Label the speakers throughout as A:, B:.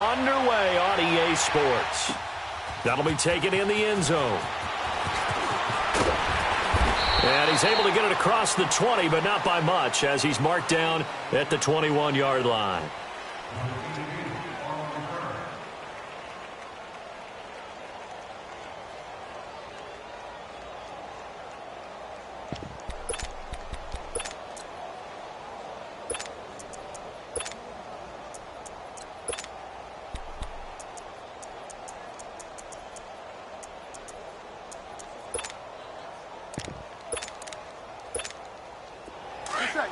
A: Underway on EA Sports. That'll be taken in the end zone. And he's able to get it across the 20, but not by much, as he's marked down at the 21-yard line.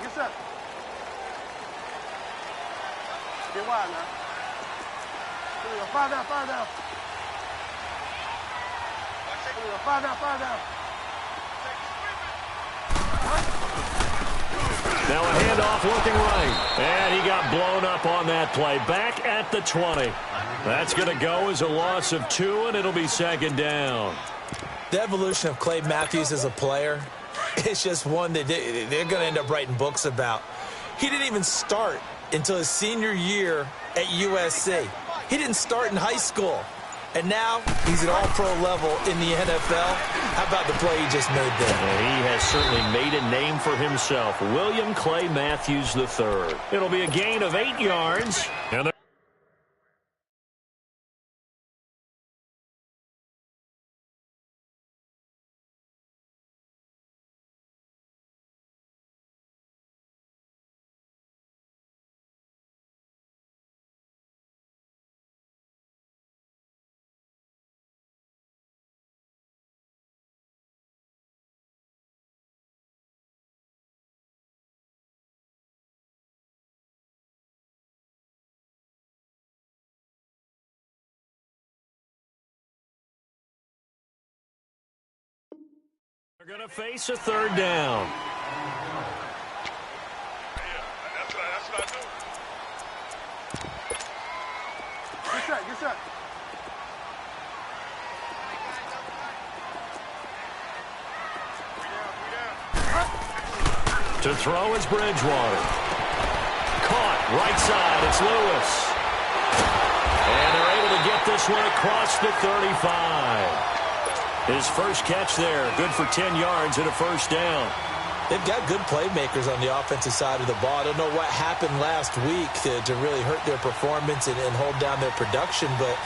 B: Get set. Get wide now. There we go. Fire down. There we go. Fire down.
A: Now a handoff looking right. And he got blown up on that play. Back at the 20. That's going to go as a loss of 2, and it'll be second down.
C: The evolution of Clay Matthews as a player, it's just one that they're going to end up writing books about. He didn't even start until his senior year at USC. He didn't start in high school. And now he's at all-pro level in the NFL. How about the play he just made there?
A: And he has certainly made a name for himself. William Clay Matthews III. It'll be a gain of 8 yards. And they're going to face a third down.
B: That's what I do. Get set.
A: To throw is Bridgewater. Caught right side. It's Lewis. And they're able to get this one across the 35. His first catch there, good for 10 yards and a first down.
C: They've got good playmakers on the offensive side of the ball. I don't know what happened last week to really hurt their performance and hold down their production, but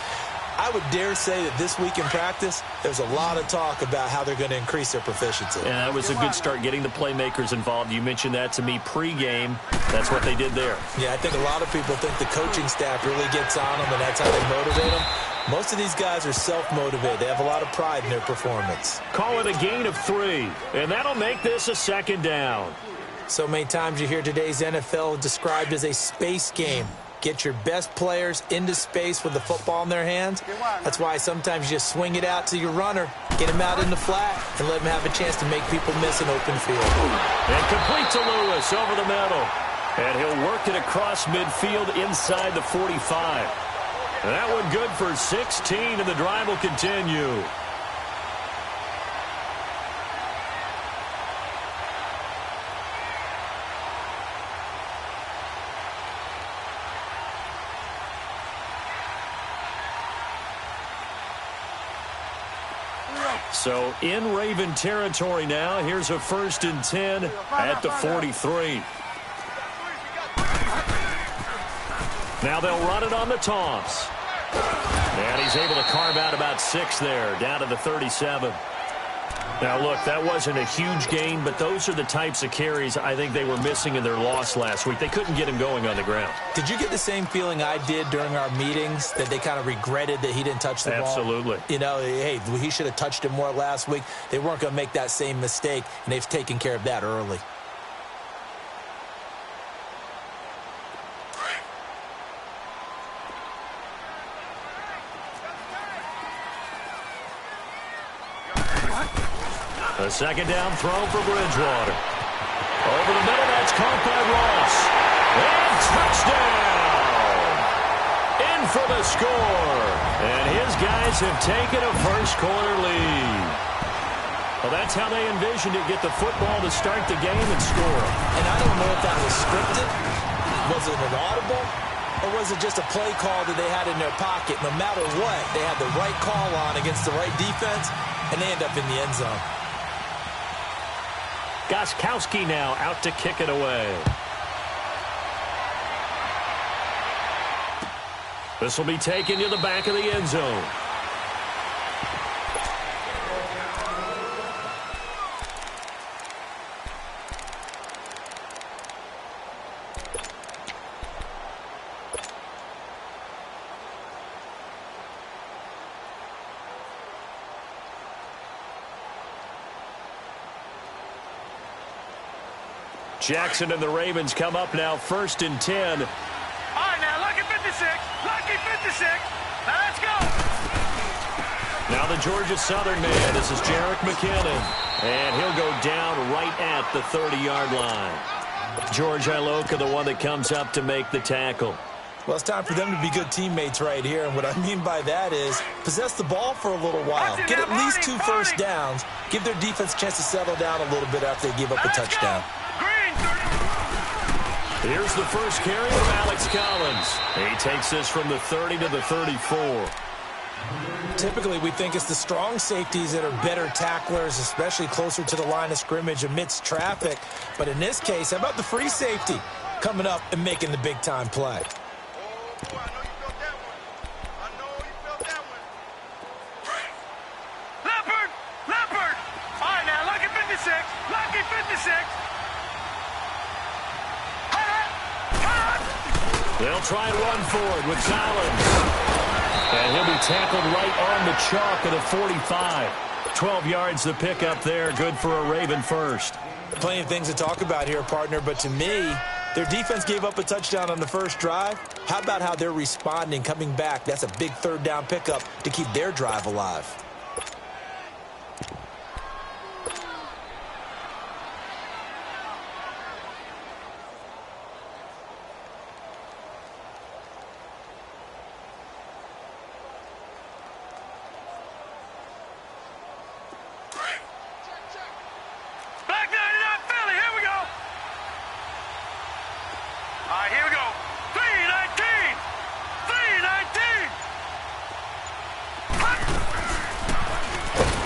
C: I would dare say that this week in practice, there's a lot of talk about how they're going to increase their proficiency.
A: Yeah, that was a good start, getting the playmakers involved. You mentioned that to me pregame. That's what they did there.
C: Yeah, I think a lot of people think the coaching staff really gets on them, and that's how they motivate them. Most of these guys are self-motivated. They have a lot of pride in their performance.
A: Call it a gain of 3, and that'll make this a second down.
C: So many times you hear today's NFL described as a space game. Get your best players into space with the football in their hands. That's why sometimes you just swing it out to your runner, get him out in the flat, and let him have a chance to make people miss an open field.
A: And complete to Lewis over the middle. And he'll work it across midfield inside the 45. And that one good for 16, and the drive will continue. So in Raven territory now. Here's a 1st and 10 at the 43. Now they'll run it on the toss. And he's able to carve out about 6 there, down to the 37. Now, look, that wasn't a huge gain, but those are the types of carries I think they were missing in their loss last week. They couldn't get him going on the ground.
C: Did you get the same feeling I did during our meetings, that they kind of regretted that he didn't touch the ball?
A: Absolutely.
C: You know, hey, he should have touched it more last week. They weren't going to make that same mistake, and they've taken care of that early.
A: A second down throw for Bridgewater. Over the middle, that's caught by Ross. And touchdown! In for the score. And his guys have taken a first-quarter lead. Well, that's how they envisioned it, get the football to start the game and score.
C: And I don't know if that was scripted. Was it an audible? Or was it just a play call that they had in their pocket? No matter what, they had the right call on against the right defense, and they end up in the end zone.
A: Gostkowski now out to kick it away. This will be taken to the back of the end zone. Jackson and the Ravens come up now, 1st and 10.
B: All right, now, lucky 56. Lucky 56. Now, let's go.
A: Now the Georgia Southern man. This is Jerick McKinnon. And he'll go down right at the 30-yard line. George Iloka, the one that comes up to make the tackle.
C: Well, it's time for them to be good teammates right here. And what I mean by that is possess the ball for a little while. Get at least 2 first downs. Give their defense a chance to settle down a little bit after they give up a touchdown.
A: Here's the first carry from Alex Collins. He takes this from the 30 to the 34.
C: Typically, we think it's the strong safeties that are better tacklers, especially closer to the line of scrimmage amidst traffic. But in this case, how about the free safety coming up and making the big-time play?
B: Leopard! All right, now, lucky 56. Lucky 56.
A: They'll try and run forward with Collins. And he'll be tackled right on the chalk at the 45. 12 yards the pickup there. Good for a Raven first.
C: Plenty of things to talk about here, partner, but to me, their defense gave up a touchdown on the first drive. How about how they're responding, coming back? That's a big 3rd down pickup to keep their drive alive.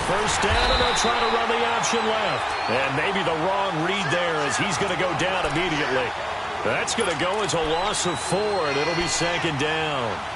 A: First down, and they'll try to run the option left. And maybe the wrong read there as he's going to go down immediately. That's going to go as a loss of 4, and it'll be 2nd down.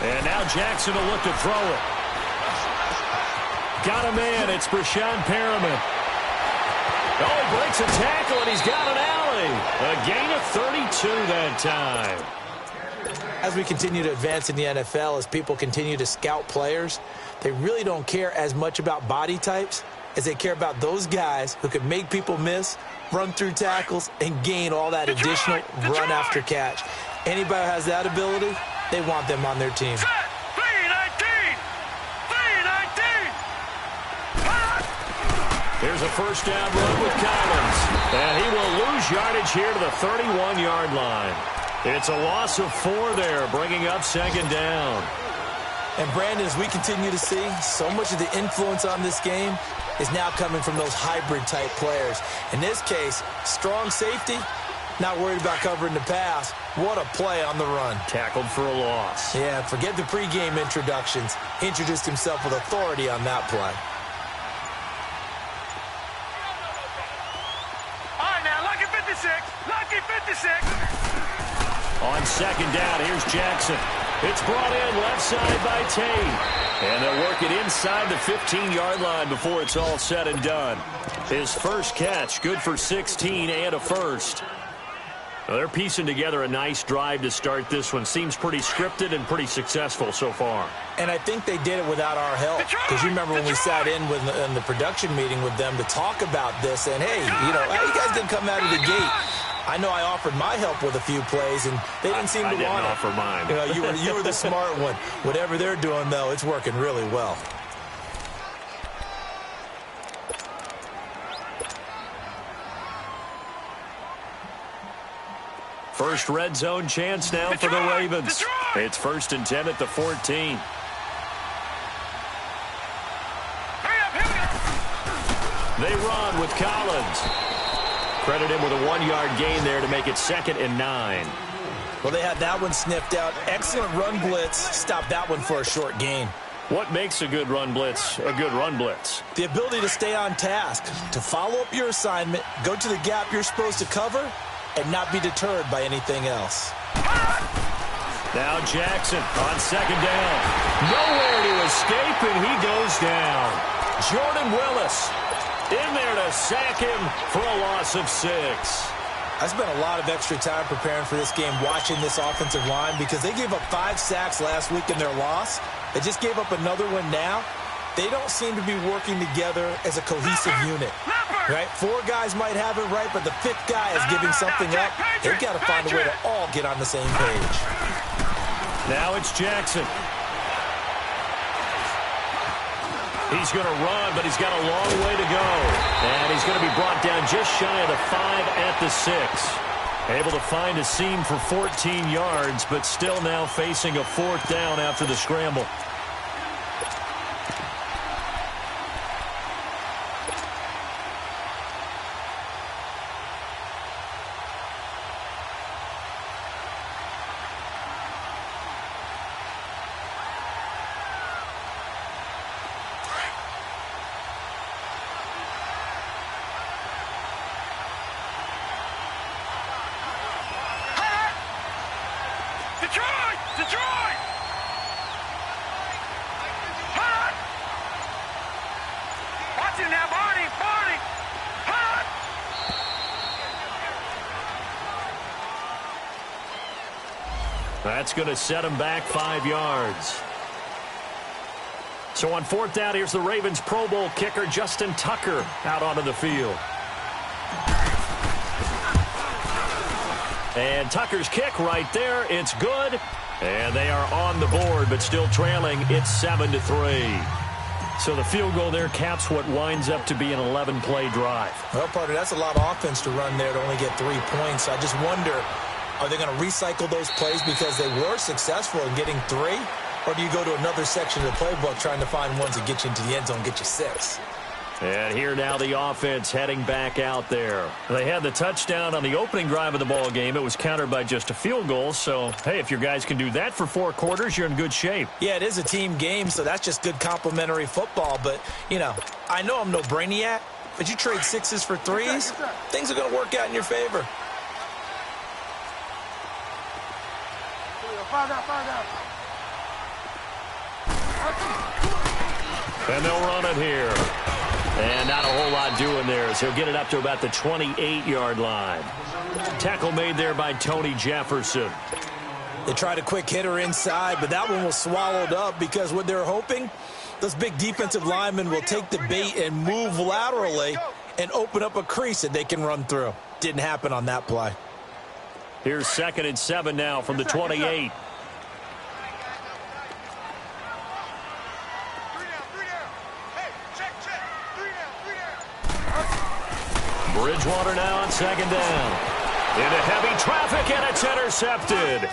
A: And now Jackson will look to throw it. Got a man. It's Brashon Perriman. Oh, he breaks a tackle, and he's got an alley. A gain of 32 that time.
C: As we continue to advance in the NFL, as people continue to scout players, they really don't care as much about body types as they care about those guys who can make people miss, run through tackles, and gain all that additional run after catch. Anybody who has that ability, they want them on their team.
A: Here's a first down run with Collins. And he will lose yardage here to the 31-yard line. It's a loss of 4 there, bringing up 2nd down.
C: And, Brandon, as we continue to see, so much of the influence on this game is now coming from those hybrid-type players. In this case, strong safety, not worried about covering the pass. What a play on the run.
A: Tackled for a loss.
C: Yeah, forget the pregame introductions. Introduced himself with authority on that play.
B: All right, now, lucky 56. Lucky 56.
A: On 2nd down, here's Jackson. It's brought in left side by Tate. And they'll work it inside the 15-yard line before it's all said and done. His first catch, good for 16 and a first. Well, they're piecing together a nice drive to start this one. Seems pretty scripted and pretty successful so far.
C: And I think they did it without our help. Because you remember when we sat in the production meeting with them to talk about this. And, hey, you know, how you guys didn't come out of the gate? I know I offered my help with a few plays, and they didn't seem to want it.
A: I didn't offer mine.
C: You know, you were the smart one. Whatever they're doing, though, it's working really well.
A: First red zone chance now for the Ravens. It's 1st and 10 at the 14. They run with Collins. Credit him with a 1-yard gain there to make it 2nd and 9.
C: Well, they had that one sniffed out. Excellent run blitz. Stopped that one for a short gain.
A: What makes a good run blitz a good run blitz?
C: The ability to stay on task, to follow up your assignment, go to the gap you're supposed to cover, and not be deterred by anything else.
A: Now Jackson on 2nd down. Nowhere to escape, and he goes down. Jordan Willis in there to sack him for a loss of 6.
C: I spent a lot of extra time preparing for this game, watching this offensive line, because they gave up 5 sacks last week in their loss. They just gave up another one now. They don't seem to be working together as a cohesive unit, right? 4 guys might have it right, but the 5th guy is giving something up. They've got to find a way to all get on the same page.
A: Now it's Jackson. He's going to run, but he's got a long way to go. And he's going to be brought down just shy of the 5 at the 6. Able to find a seam for 14 yards, but still now facing a 4th down after the scramble.
B: Detroit! Hot! Watch it now, Barney! Hot!
A: That's going to set him back 5 yards. So on 4th down, here's the Ravens Pro Bowl kicker, Justin Tucker, out onto the field. And Tucker's kick right there. It's good. And they are on the board, but still trailing. It's 7-3. So the field goal there caps what winds up to be an 11-play drive.
C: Well, partner, that's a lot of offense to run there to only get 3 points. I just wonder, are they going to recycle those plays because they were successful in getting 3? Or do you go to another section of the playbook trying to find ones that get you into the end zone and get you 6?
A: And here now the offense heading back out there. They had the touchdown on the opening drive of the ball game. It was countered by just a field goal. So, hey, if your guys can do that for 4 quarters, you're in good shape.
C: Yeah, it is a team game, so that's just good complimentary football. But, you know, I know I'm no brainiac, but you trade 6s for 3s, things are going to work out in your favor.
A: And they'll run it here. And not a whole lot doing there as he'll get it up to about the 28-yard line. Tackle made there by Tony Jefferson.
C: They tried a quick hitter inside, but that one was swallowed up because what they're hoping, those big defensive linemen will take the bait and move laterally and open up a crease that they can run through. Didn't happen on that play.
A: Here's 2nd and 7 now from the 28. Bridgewater now on 2nd down. Into heavy traffic, and it's intercepted.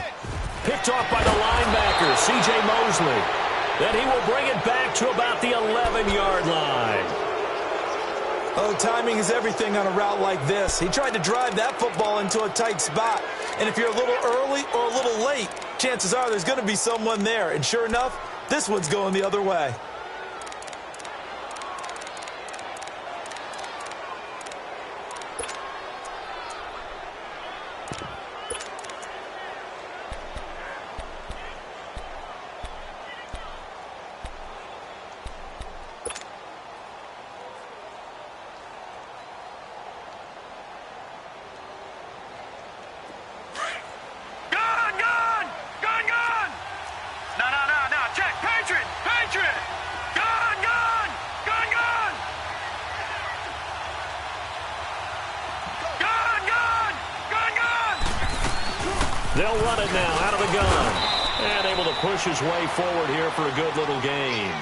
A: Picked off by the linebacker, C.J. Mosley. Then he will bring it back to about the 11-yard line.
C: Oh, timing is everything on a route like this. He tried to drive that football into a tight spot. And if you're a little early or a little late, chances are there's going to be someone there. And sure enough, this one's going the other way.
A: They'll run it now out of the gun. And able to push his way forward here for a good little gain.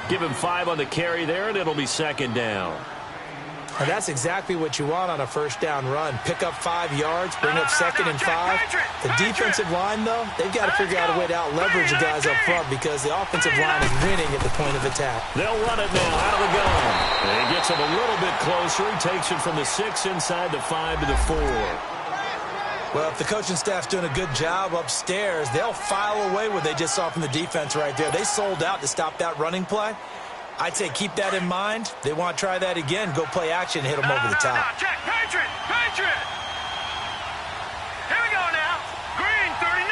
A: Give him 5 on the carry there, and it'll be 2nd down.
C: And that's exactly what you want on a first down run. Pick up 5 yards, bring up 2nd and 5. The defensive line, though, they've got to figure out a way to out-leverage the guys up front because the offensive line is winning at the point of attack.
A: They'll run it now out of the gun. And he gets it a little bit closer. He takes it from the 6 inside the 5 to the 4.
C: Well, if the coaching staff's doing a good job upstairs, they'll file away what they just saw from the defense right there. They sold out to stop that running play. I'd say keep that in mind. They want to try that again. Go play action and hit them over the top.
B: Check, Patriot! Patriot! Here we go now. Green 39!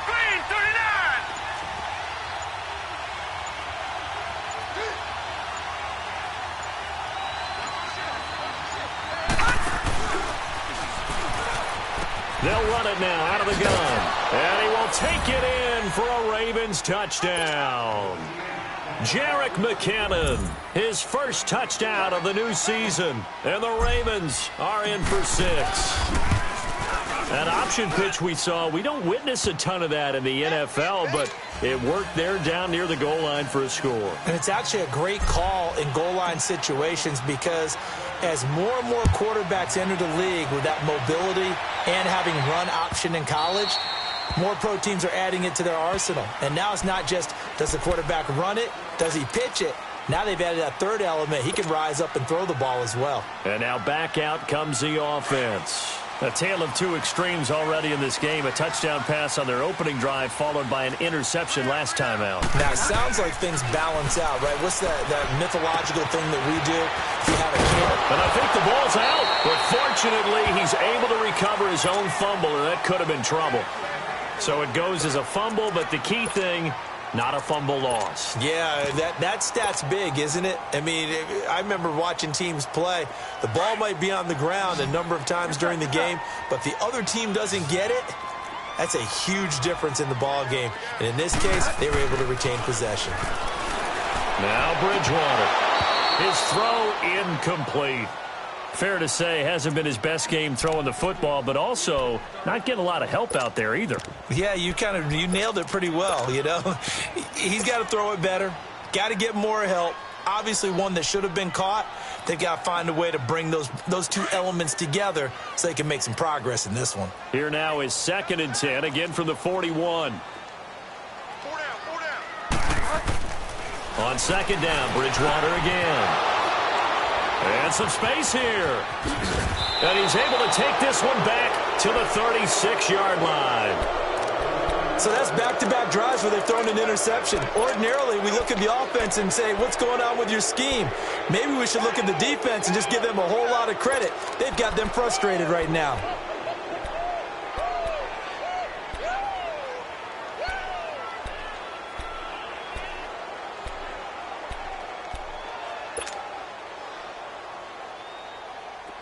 B: Green 39!
A: They'll run it now out of the gun. And he will take it in for a Ravens touchdown. Jerick McKinnon, his first touchdown of the new season. And the Ravens are in for 6. That option pitch we saw, we don't witness a ton of that in the NFL, but it worked there down near the goal line for a score.
C: And it's actually a great call in goal line situations because as more and more quarterbacks enter the league with that mobility and having run option in college, more pro teams are adding it to their arsenal. And now it's not just, does the quarterback run it? Does he pitch it? Now they've added that third element. He can rise up and throw the ball as well.
A: And now back out comes the offense. A tale of two extremes already in this game. A touchdown pass on their opening drive followed by an interception last time out.
C: Now, it sounds like things balance out, right? What's that mythological thing that we do? You have a kid.
A: And I think the ball's out. But fortunately, he's able to recover his own fumble, and that could have been trouble. So it goes as a fumble, but the key thing, not a fumble loss.
C: Yeah, that stat's big, isn't it? I mean, I remember watching teams play. The ball might be on the ground a number of times during the game, but the other team doesn't get it. That's a huge difference in the ball game. And in this case, they were able to retain possession.
A: Now Bridgewater. His throw incomplete. Fair to say, hasn't been his best game throwing the football, but also not getting a lot of help out there either.
C: Yeah, you nailed it pretty well, you know. He's got to throw it better, got to get more help. Obviously one that should have been caught. They've got to find a way to bring those two elements together so they can make some progress in this one.
A: Here now is 2nd and 10, again from the 41.
B: Four down.
A: On 2nd down, Bridgewater again. And some space here. And he's able to take this one back to the 36-yard line.
C: So that's back-to-back drives where they've thrown an interception. Ordinarily, we look at the offense and say, what's going on with your scheme? Maybe we should look at the defense and just give them a whole lot of credit. They've got them frustrated right now.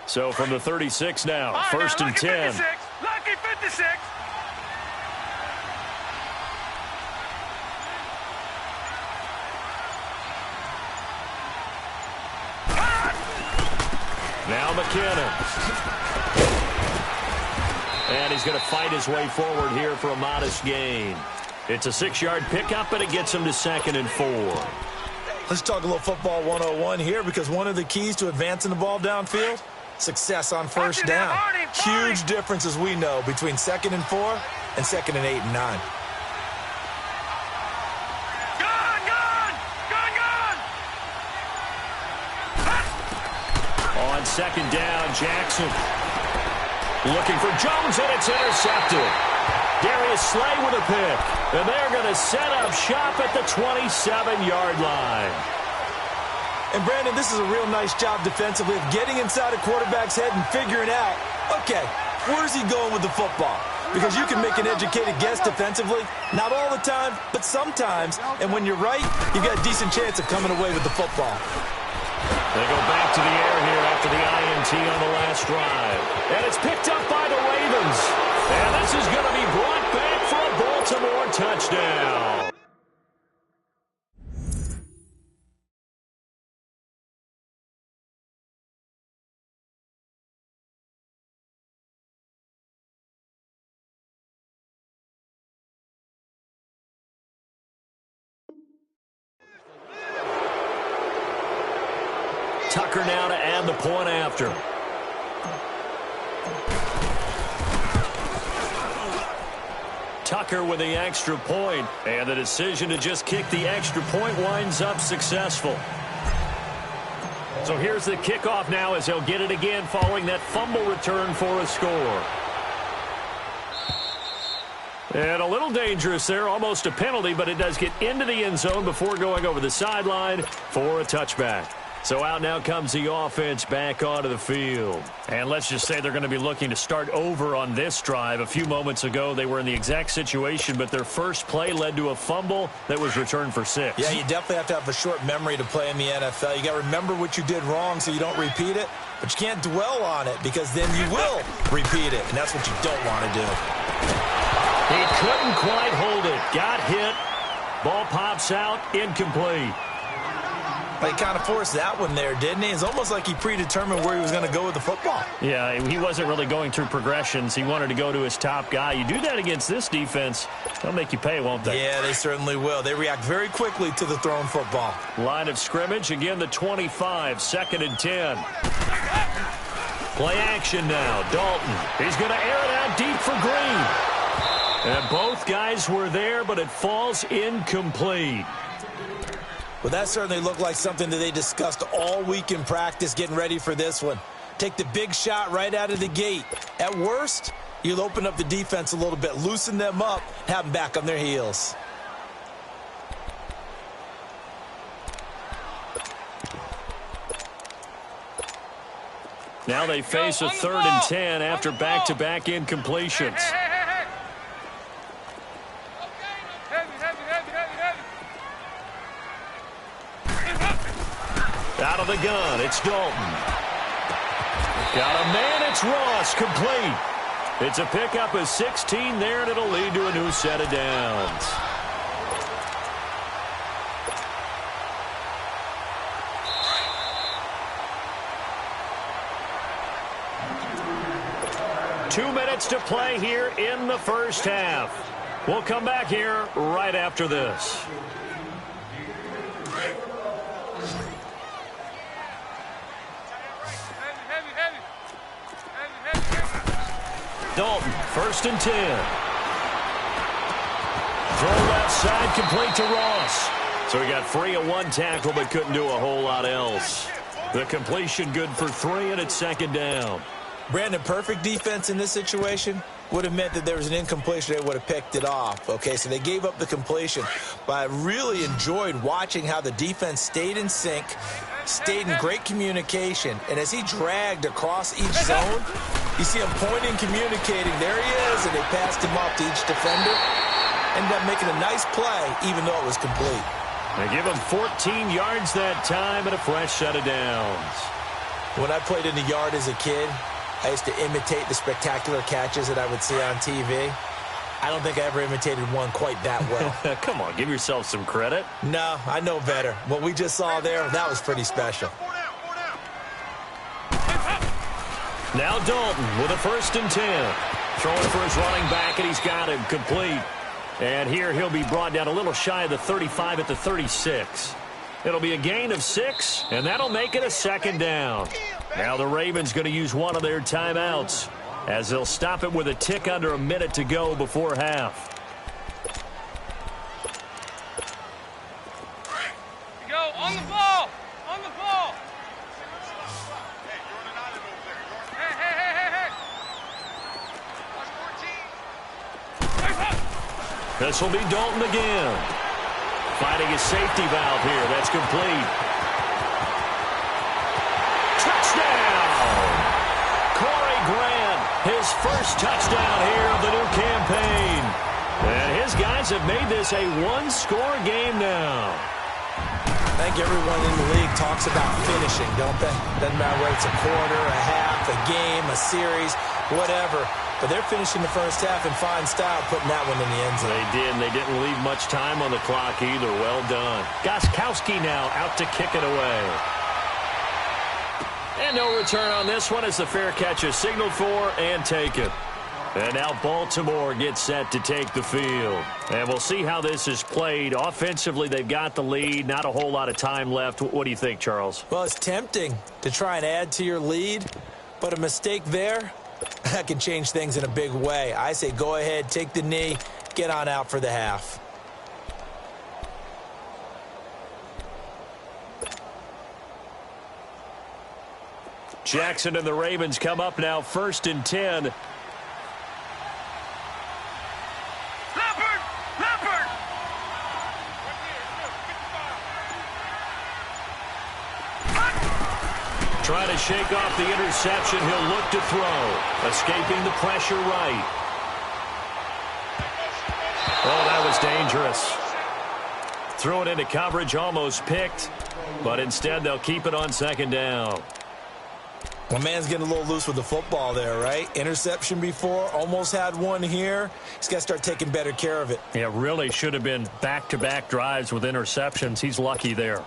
A: So from the 36 now, 1st and 10.
B: 56. Lucky 56.
A: Now McKinnon. And he's going to fight his way forward here for a modest gain. It's a 6-yard pickup, and it gets him to 2nd and 4.
C: Let's talk a little football 101 here because one of the keys to advancing the ball downfield, success on first down. Huge difference, as we know, between 2nd and 4 and 2nd and 8 and 9.
A: On 2nd down, Jackson looking for Jones, and it's intercepted. Darius Slay with a pick, and they're going to set up shop at the 27-yard line.
C: And, Brandon, this is a real nice job defensively of getting inside a quarterback's head and figuring out, okay, where's he going with the football? Because you can make an educated guess defensively. Not all the time, but sometimes. And when you're right, you've got a decent chance of coming away with the football.
A: They go back to the air here after the INT on the last drive. And it's picked up by the Ravens. And this is going to be brought back for a Baltimore touchdown. Tucker now to add the point after. Tucker with the extra point, and the decision to just kick the extra point winds up successful. So here's the kickoff now as he'll get it again following that fumble return for a score. And a little dangerous there, almost a penalty, but it does get into the end zone before going over the sideline for a touchback. So out now comes the offense back onto the field. And let's just say they're going to be looking to start over on this drive. A few moments ago, they were in the exact situation, but their first play led to a fumble that was returned for 6.
C: Yeah, you definitely have to have a short memory to play in the NFL. You got to remember what you did wrong so you don't repeat it, but you can't dwell on it because then you will repeat it, and that's what you don't want to do.
A: He couldn't quite hold it. Got hit. Ball pops out. Incomplete.
C: He kind of forced that one there, didn't he? It's almost like he predetermined where he was going to go with the football.
A: Yeah, he wasn't really going through progressions. He wanted to go to his top guy. You do that against this defense, they'll make you pay, won't they?
C: Yeah, they certainly will. They react very quickly to the thrown football.
A: Line of scrimmage, again the 25, 2nd and 10. Play action now, Dalton. He's going to air it out deep for Green. And both guys were there, but it falls incomplete.
C: Well, that certainly looked like something that they discussed all week in practice getting ready for this one. Take the big shot right out of the gate. At worst, you'll open up the defense a little bit, loosen them up, have them back on their heels.
A: Now they face a 3rd and 10 after back-to-back incompletions. Out of the gun, it's Dalton. Got a man, it's Ross, complete. It's a pickup of 16 there, and it'll lead to a new set of downs. Two minutes to play here in the first half. We'll come back here right after this. Dalton, 1st and 10. Throw left side, complete to Ross. So he got free of one tackle, but couldn't do a whole lot else. The completion good for 3, and it's 2nd down.
C: Brandon, perfect defense in this situation would have meant that there was an incompletion. They would have picked it off. Okay, so they gave up the completion. But I really enjoyed watching how the defense stayed in sync, stayed in great communication. And as he dragged across each zone, you see him pointing, communicating. There he is, and they passed him off to each defender. Ended up making a nice play, even though it was complete.
A: They give him 14 yards that time and a fresh set of downs.
C: When I played in the yard as a kid, I used to imitate the spectacular catches that I would see on TV. I don't think I ever imitated one quite that well.
A: Come on, give yourself some credit.
C: No, I know better. What we just saw there, that was pretty special.
A: Now Dalton with a 1st and 10. Throwing for his running back, and he's got him complete. And here he'll be brought down a little shy of the 35 at the 36. It'll be a gain of 6, and that'll make it a 2nd down. Now the Ravens going to use one of their timeouts as they'll stop it with a tick under a minute to go before half.
B: Go on the ball. On the ball. Hey.
A: This will be Dalton again. Finding his safety valve here. That's complete. Touchdown! Corey Grant, his first touchdown here of the new campaign. And his guys have made this a one-score game now.
C: I think everyone in the league talks about finishing, don't they? Doesn't matter whether it's a quarter, a half, a game, a series, whatever. But they're finishing the first half in fine style, putting that one in the end zone.
A: They did, and they didn't leave much time on the clock either. Well done. Gostkowski now out to kick it away. And no return on this one as the fair catch is signaled for and taken. And now Baltimore gets set to take the field. And we'll see how this is played. Offensively, they've got the lead. Not a whole lot of time left. What do you think, Charles?
C: Well, it's tempting to try and add to your lead, but a mistake there, that can change things in a big way. I say go ahead, take the knee, get on out for the half.
A: Jackson and the Ravens come up now, 1st and 10. Trying to shake off the interception. He'll look to throw. Escaping the pressure right. Oh, that was dangerous. Threw it into coverage, almost picked. But instead, they'll keep it on 2nd down.
C: Well, man's getting a little loose with the football there, right? Interception before, almost had one here. He's got to start taking better care of it.
A: Yeah, really should have been back-to-back drives with interceptions. He's lucky there.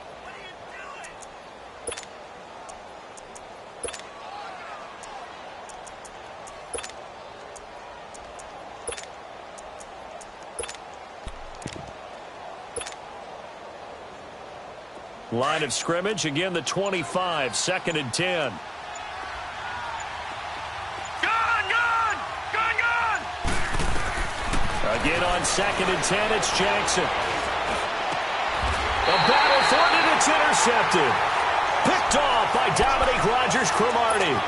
A: Line of scrimmage, again the 25, 2nd and 10. Again on 2nd and 10, it's Jackson. A battle for it, and it's intercepted. Picked off by Dominique Rodgers-Cromartie.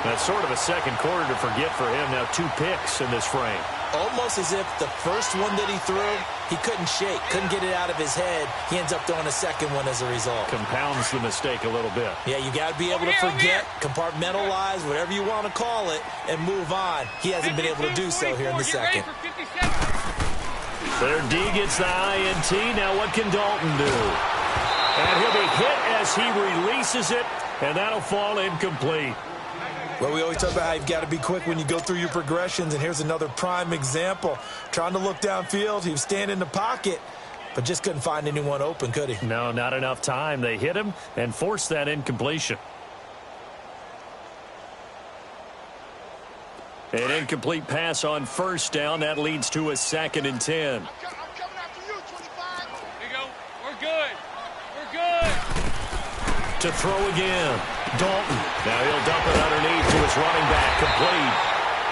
A: That's sort of a second quarter to forget for him. Now 2 picks in this frame.
C: Almost as if the first one that he threw, he couldn't shake, couldn't get it out of his head. He ends up throwing a second one as a result.
A: Compounds the mistake a little bit.
C: Yeah, you got to be able to forget, compartmentalize, whatever you want to call it, and move on. He hasn't been able to do so here in the second.
A: Their D gets the INT. Now what can Dalton do? And he'll be hit as he releases it, and that'll fall incomplete.
C: Well, we always talk about how you've got to be quick when you go through your progressions, and here's another prime example. Trying to look downfield, he was standing in the pocket, but just couldn't find anyone open, could he?
A: No, not enough time. They hit him and forced that incompletion. An incomplete pass on 1st down. That leads to a 2nd and 10.
B: I'm coming after you, 25. Here you go. We're good. We're good.
A: To throw again. Dalton. Now he'll dump it underneath to his running back. Complete.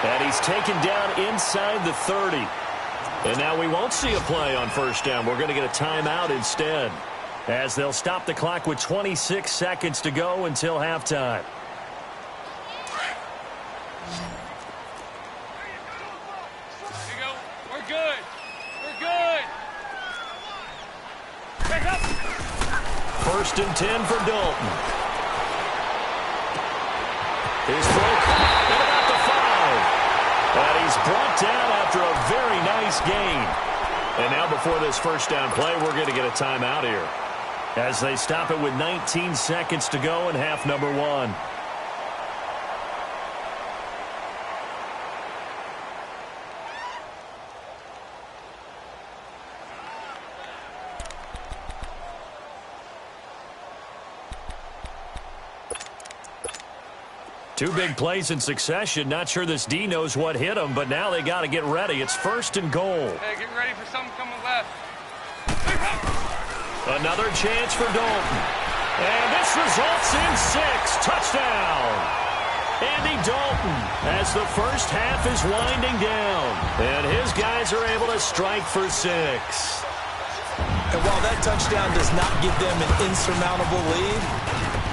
A: And he's taken down inside the 30. And now we won't see a play on 1st down. We're going to get a timeout instead, as they'll stop the clock with 26 seconds to go until halftime.
B: Here you go. We're good. We're good. Back up.
A: 1st and 10 for Dalton. His throw caught at about the 5. And he's brought down after a very nice gain. And now before this 1st down play, we're going to get a timeout here, as they stop it with 19 seconds to go in half number 1. Two big plays in succession. Not sure this D knows what hit him, but now they got to get ready. It's 1st and goal.
B: Hey, get ready for something coming left.
A: Another chance for Dalton. And this results in 6. Touchdown. Andy Dalton, as the first half is winding down. And his guys are able to strike for 6.
C: And while that touchdown does not give them an insurmountable lead,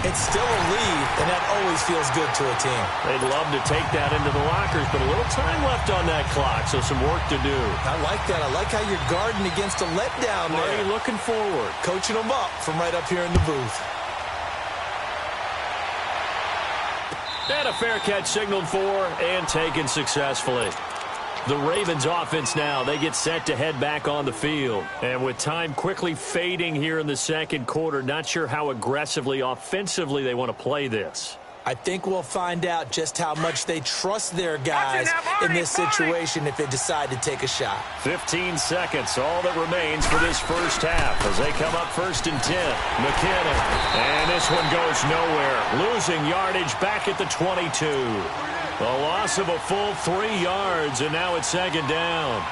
C: it's still a lead, and that always feels good to a team.
A: They'd love to take that into the lockers, but a little time left on that clock, so some work to do.
C: I like that. I like how you're guarding against a letdown there.
A: Already looking forward.
C: Coaching them up from right up here in the booth.
A: And a fair catch signaled for and taken successfully. The Ravens offense now, they get set to head back on the field. And with time quickly fading here in the second quarter, not sure how aggressively, offensively they want to play this.
C: I think we'll find out just how much they trust their guys in this situation if they decide to take a shot.
A: 15 seconds, all that remains for this first half as they come up 1st and 10. McKinnon, and this one goes nowhere. Losing yardage back at the 22. A loss of a full 3 yards, and now it's second down.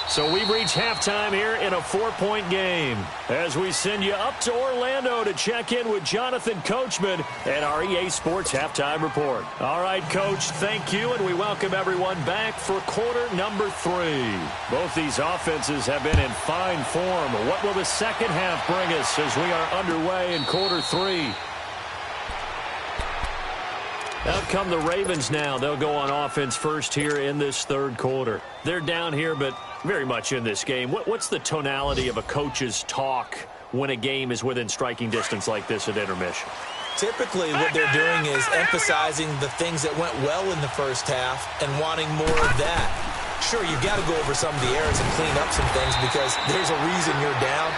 A: So we've reached halftime here in a 4-point game as we send you up to Orlando to check in with Jonathan Coachman at our EA Sports Halftime Report. All right, Coach, thank you, and we welcome everyone back for quarter number 3. Both these offenses have been in fine form. What will the second half bring us as we are underway in quarter 3? Out come the Ravens now. They'll go on offense first here in this third quarter. They're down here, but very much in this game. What's the tonality of a coach's talk when a game is within striking distance like this at intermission?
C: Typically, what they're doing is emphasizing the things that went well in the first half and wanting more of that. Sure, you've got to go over some of the errors and clean up some things because there's a reason you're down.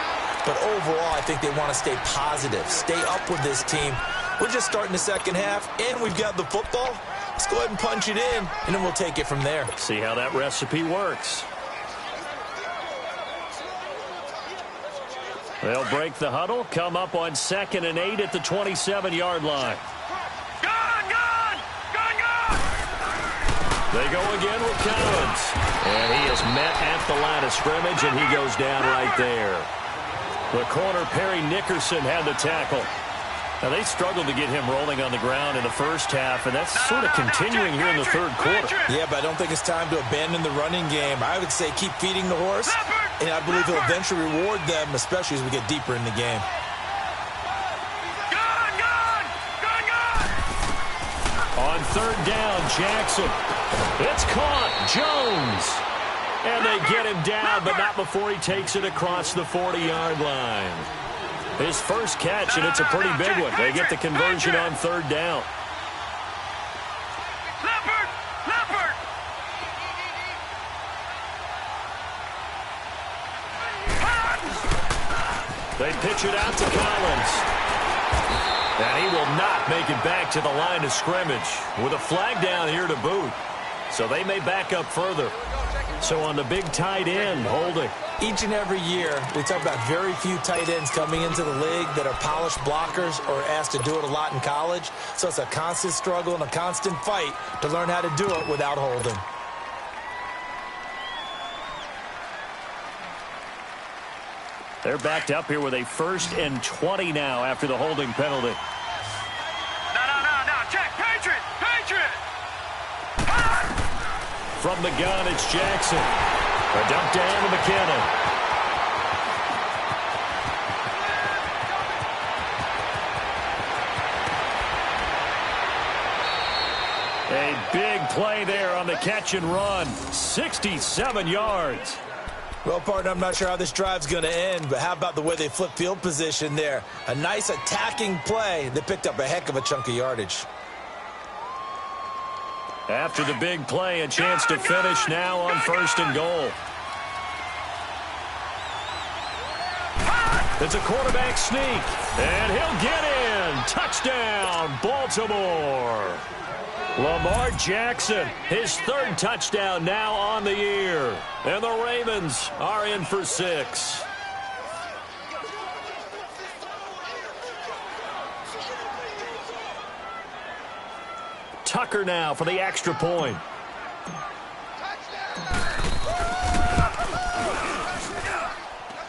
C: But overall, I think they want to stay positive, stay up with this team. We're just starting the second half, and we've got the football. Let's go ahead and punch it in, and then we'll take it from there.
A: See how that recipe works. They'll break the huddle, come up on 2nd and 8 at the 27-yard line.
B: Gone!
A: They go again with Collins. And he is met at the line of scrimmage, and he goes down right there. The corner, Perry Nickerson, had the tackle. Now, they struggled to get him rolling on the ground in the first half, and that's sort of continuing here in the third quarter.
C: Yeah, but I don't think it's time to abandon the running game. I would say keep feeding the horse, and I believe he'll eventually reward them, especially as we get deeper in the game.
B: Gone!
A: On third down, Jackson. It's caught. Jones. And they get him down, but not before he takes it across the 40-yard line. His first catch, and it's a pretty big one. They get the conversion on third down.
B: Leopard!
A: They pitch it out to Collins. And he will not make it back to the line of scrimmage with a flag down here to boot. So they may back up further. So on the big tight end, holding.
C: Each and every year, we talk about very few tight ends coming into the league that are polished blockers or asked to do it a lot in college. So it's a constant struggle and a constant fight to learn how to do it without holding.
A: They're backed up here with a 1st and 20 now after the holding penalty.
B: No. Check. Patriot!
A: From the gun, it's Jackson. A dump down to McKinnon. A big play there on the catch and run. 67 yards.
C: Well, partner, I'm not sure how this drive's going to end, but how about the way they flip field position there? A nice attacking play. They picked up a heck of a chunk of yardage.
A: After the big play, a chance to finish now on 1st and goal. It's a quarterback sneak, and he'll get in. Touchdown, Baltimore. Lamar Jackson, his 3rd touchdown now on the year. And the Ravens are in for 6. Tucker now for the extra point.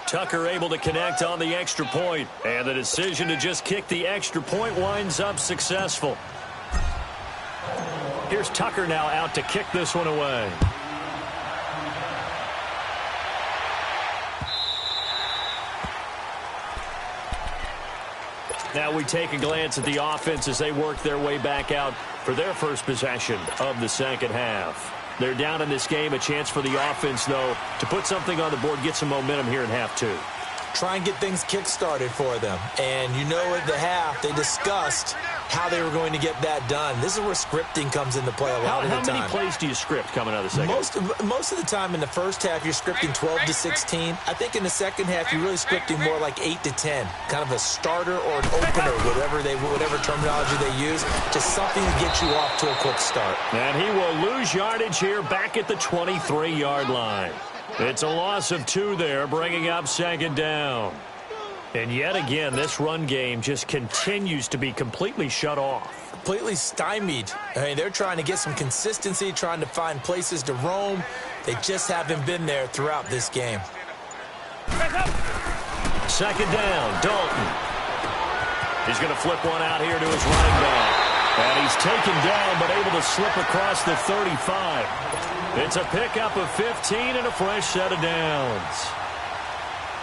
A: Tucker able to connect on the extra point, and the decision to just kick the extra point winds up successful. Here's Tucker now out to kick this one away. Now we take a glance at the offense as they work their way back out for their first possession of the second half. They're down in this game. A chance for the offense, though, to put something on the board, get some momentum here in half 2.
C: Try and get things kick-started for them. And you know at the half, they discussed how they were going to get that done. This is where scripting comes into play a lot of the time.
A: How many plays do you script coming out of the second half?
C: Most of the time in the first half, you're scripting 12 to 16. I think in the second half, you're really scripting more like 8 to 10. Kind of a starter or an opener, whatever terminology they use, just something to get you off to a quick start.
A: And he will lose yardage here back at the 23-yard line. It's a loss of 2 there, bringing up second down. And yet again, this run game just continues to be completely shut off.
C: Completely stymied. I mean, they're trying to get some consistency, trying to find places to roam. They just haven't been there throughout this game.
A: Second down, Dalton. He's going to flip one out here to his running back. And he's taken down, but able to slip across the 35. It's a pickup of 15 and a fresh set of downs.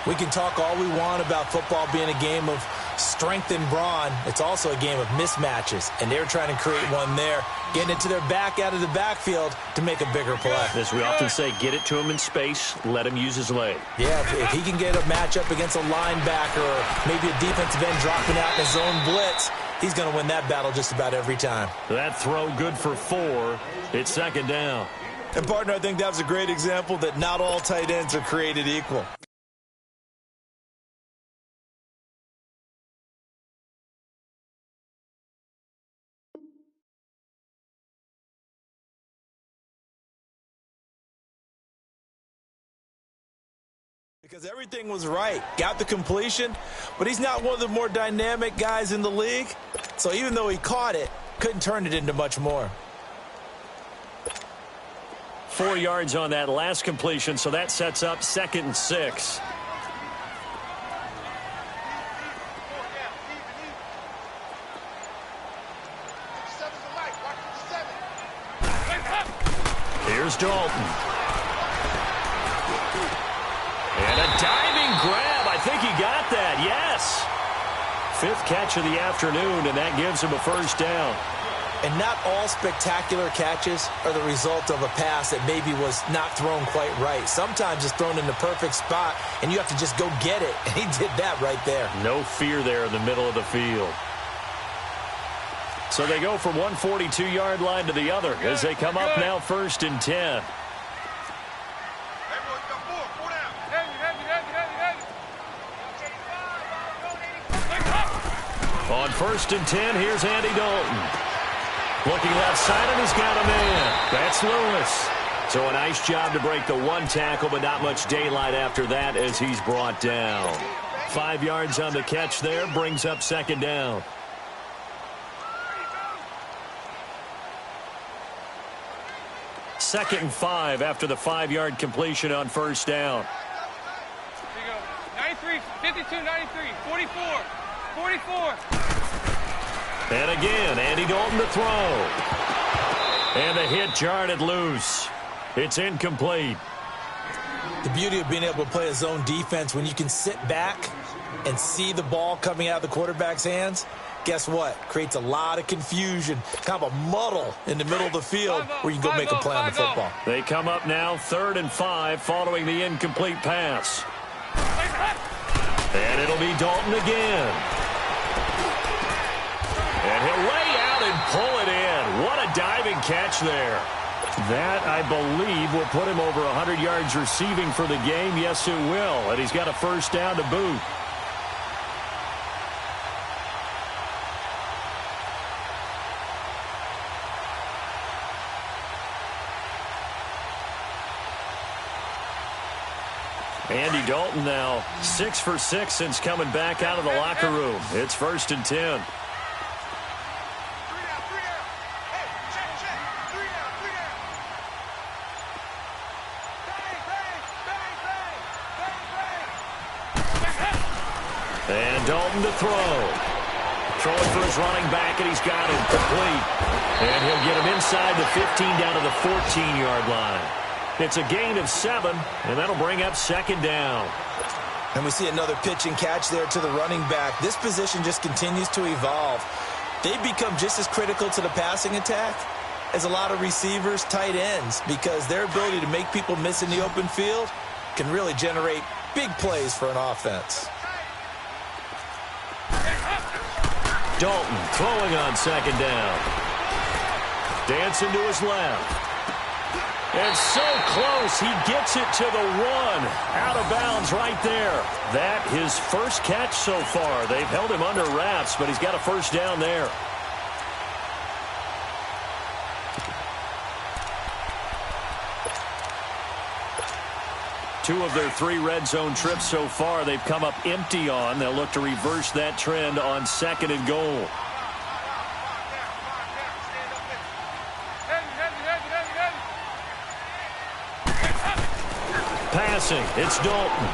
C: We can talk all we want about football being a game of strength and brawn. It's also a game of mismatches, and they're trying to create one there, getting it to their back out of the backfield to make a bigger play.
A: As we often say, get it to him in space, let him use his leg.
C: Yeah, if he can get a matchup against a linebacker or maybe a defensive end dropping out in his own blitz, he's going to win that battle just about every time.
A: That throw good for 4. It's second down.
C: And, partner, I think that was a great example that not all tight ends are created equal. Because everything was right. Got the completion, but he's not one of the more dynamic guys in the league. So even though he caught it, couldn't turn it into much more.
A: 4 yards on that last completion, so that sets up 2nd and 6. Here's Dalton. And a diving grab. I think he got that. Yes. 5th catch of the afternoon, and that gives him a first down.
C: And not all spectacular catches are the result of a pass that maybe was not thrown quite right. Sometimes it's thrown in the perfect spot, and you have to just go get it. And he did that right there.
A: No fear there in the middle of the field. So they go from one 42-yard line to the other as they come up now 1st and 10. On 1st and 10, here's Andy Dalton. Looking left side, and he's got a man. That's Lewis. So a nice job to break the 1 tackle, but not much daylight after that as he's brought down. 5 yards on the catch there, brings up 2nd down. Second and 5 after the 5-yard completion on 1st down.
B: Here you go. 93, 52, 93, 44, 44.
A: And again, Andy Dalton to throw. And the hit jarred it loose. It's incomplete.
C: The beauty of being able to play a zone defense when you can sit back and see the ball coming out of the quarterback's hands, guess what? Creates a lot of confusion, kind of a muddle in the middle of the field where you can go make a play on the football.
A: They come up now 3rd and 5 following the incomplete pass. And it'll be Dalton again. And he'll lay out and pull it in. What a diving catch there. That, I believe, will put him over 100 yards receiving for the game. Yes, it will. And he's got a first down to boot. Andy Dalton now 6 for 6 since coming back out of the locker room. It's 1st and 10. And Dalton to throw. Throwing for his running back, and he's got it complete. And he'll get him inside the 15 down to the 14-yard line. It's a gain of 7, and that'll bring up 2nd down.
C: And we see another pitch and catch there to the running back. This position just continues to evolve. They become just as critical to the passing attack as a lot of receivers, tight ends, because their ability to make people miss in the open field can really generate big plays for an offense.
A: Dalton throwing on 2nd down. Dancing to his left. And so close, he gets it to the 1. Out of bounds right there. That his first catch so far. They've held him under wraps, but he's got a first down there. 2 of their 3 red zone trips so far they've come up empty on. They'll look to reverse that trend on 2nd and goal. Passing, it's Dalton.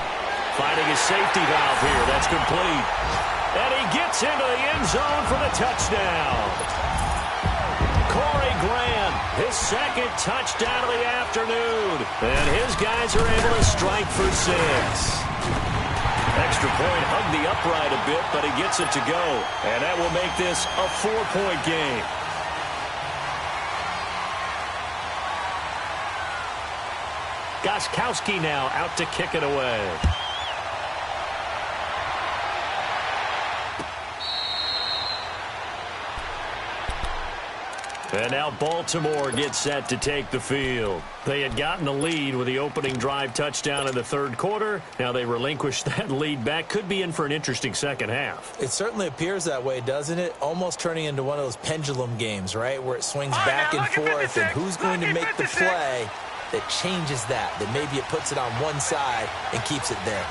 A: Finding his safety valve here. That's complete. And he gets into the end zone for the touchdown. Corey Grant, his 2nd touchdown of the afternoon. And his guys are able to strike for 6. Extra point hugged the upright a bit, but he gets it to go. And that will make this a 4-point game. Gostkowski now out to kick it away. And now Baltimore gets set to take the field. They had gotten the lead with the opening drive touchdown in the 3rd quarter. Now they relinquished that lead back. Could be in for an interesting second half.
C: It certainly appears that way, doesn't it? Almost turning into one of those pendulum games, right? Where it swings back and forth, and who's going to make the play that changes that maybe it puts it on one side and keeps it there.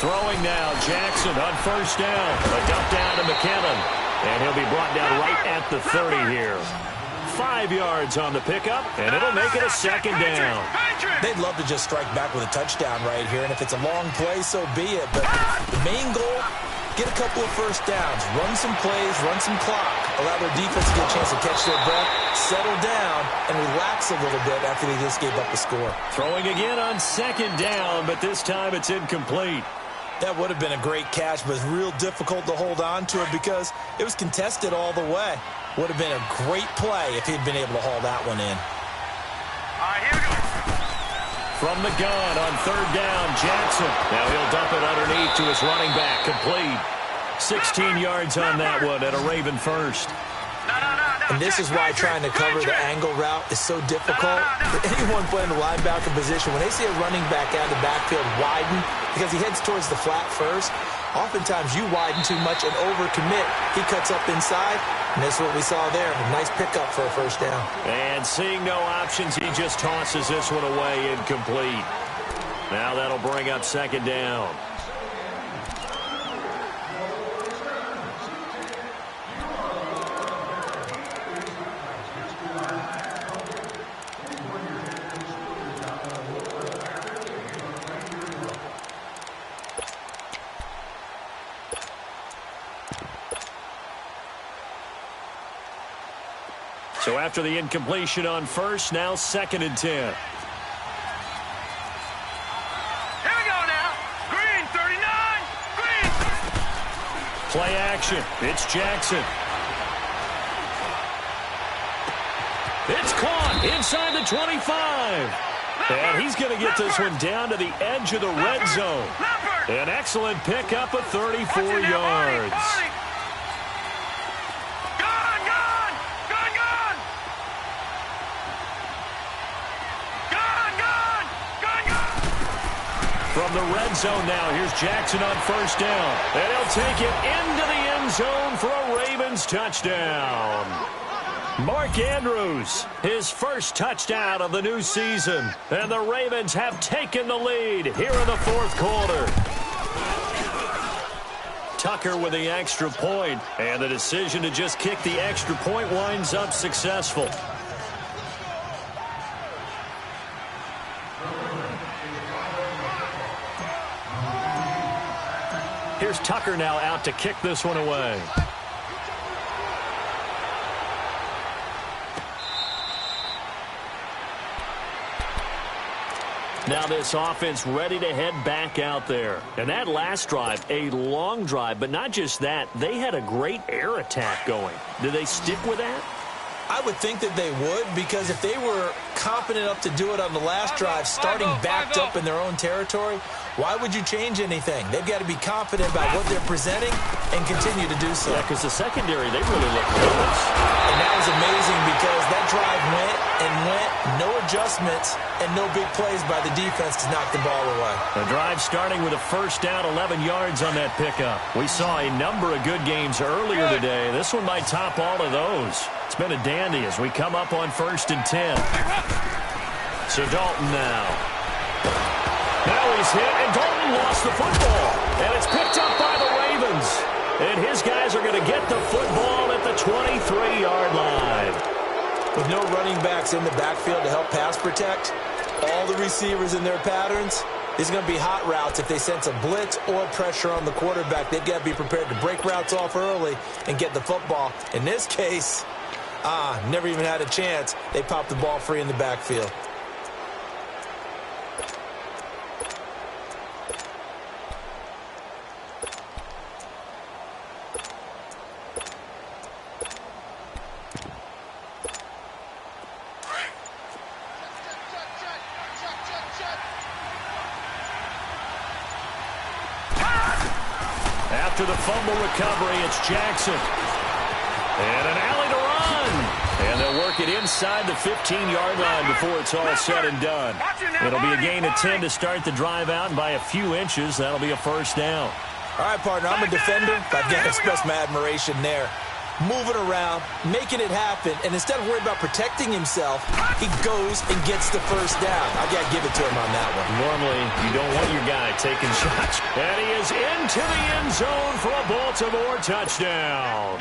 A: Throwing now, Jackson on 1st down. A dump down to McKinnon. And he'll be brought down right at the 30 here. 5 yards on the pickup, and it'll make it a 2nd down.
C: They'd love to just strike back with a touchdown right here, and if it's a long play, so be it. But the main goal, get a couple of 1st downs, run some plays, run some clock, allow their defense to get a chance to catch their breath, settle down, and relax a little bit after they just gave up the score.
A: Throwing again on 2nd down, but this time it's incomplete.
C: That would have been a great catch, but it's real difficult to hold on to it because it was contested all the way. Would have been a great play if he'd been able to haul that one in.
B: All right, here we go.
A: From the gun on 3rd down, Jackson. Now he'll dump it underneath to his running back, complete. 16 yards on that one and a Raven first.
C: And this is why trying to cover the angle route is so difficult. For anyone playing the linebacker position, when they see a running back out of the backfield widen, because he heads towards the flat first, oftentimes you widen too much and overcommit. He cuts up inside, and that's what we saw there. A nice pickup for a 1st down.
A: And seeing no options, he just tosses this one away, incomplete. Now that'll bring up 2nd down. So after the incompletion on 1st, now 2nd and 10.
B: Here we go now. Green, 39. Green.
A: Play action. It's Jackson. It's caught inside the 25. And he's going to get this one down to the edge of the red zone. An excellent pickup of 34 yards. From the red zone now, here's Jackson on 1st down. And he'll take it into the end zone for a Ravens touchdown. Mark Andrews, his 1st touchdown of the new season. And the Ravens have taken the lead here in the 4th quarter. Tucker with the extra point, and the decision to just kick the extra point winds up successful. Here's Tucker now out to kick this one away. Now this offense ready to head back out there. And that last drive, a long drive, but not just that. They had a great air attack going. Do they stick with that?
C: I would think that they would, because if they were competent enough to do it on the last drive, starting backed up in their own territory, why would you change anything? They've got to be confident about what they're presenting and continue to do so.
A: Yeah, because the secondary, they really look close.
C: And that was amazing because that drive went and went, no adjustments, and no big plays by the defense to knock the ball away.
A: The drive starting with a 1st down, 11 yards on that pickup. We saw a number of good games earlier today. This one might top all of those. It's been a dandy as we come up on 1st and 10. So Dalton now. Now he's hit, and Dalton lost the football. And it's picked up by the Ravens. And his guys are going to get the football at the 23-yard line.
C: With no running backs in the backfield to help pass protect, all the receivers in their patterns, these are going to be hot routes. If they sense a blitz or pressure on the quarterback, they've got to be prepared to break routes off early and get the football. In this case, never even had a chance. They popped the ball free in the backfield.
A: After the fumble recovery, it's Jackson. And an alley to run. And they'll work it inside the 15-yard line before it's all said and done. It'll be a gain of 10 to start the drive out, and by a few inches, that'll be a first down.
C: All right, partner, I'm a defender. I've got to express my admiration there. Moving around, making it happen, and instead of worrying about protecting himself, he goes and gets the first down. I got to give it to him on that one.
A: Normally, you don't want your guy taking shots. And he is into the end zone for a Baltimore touchdown.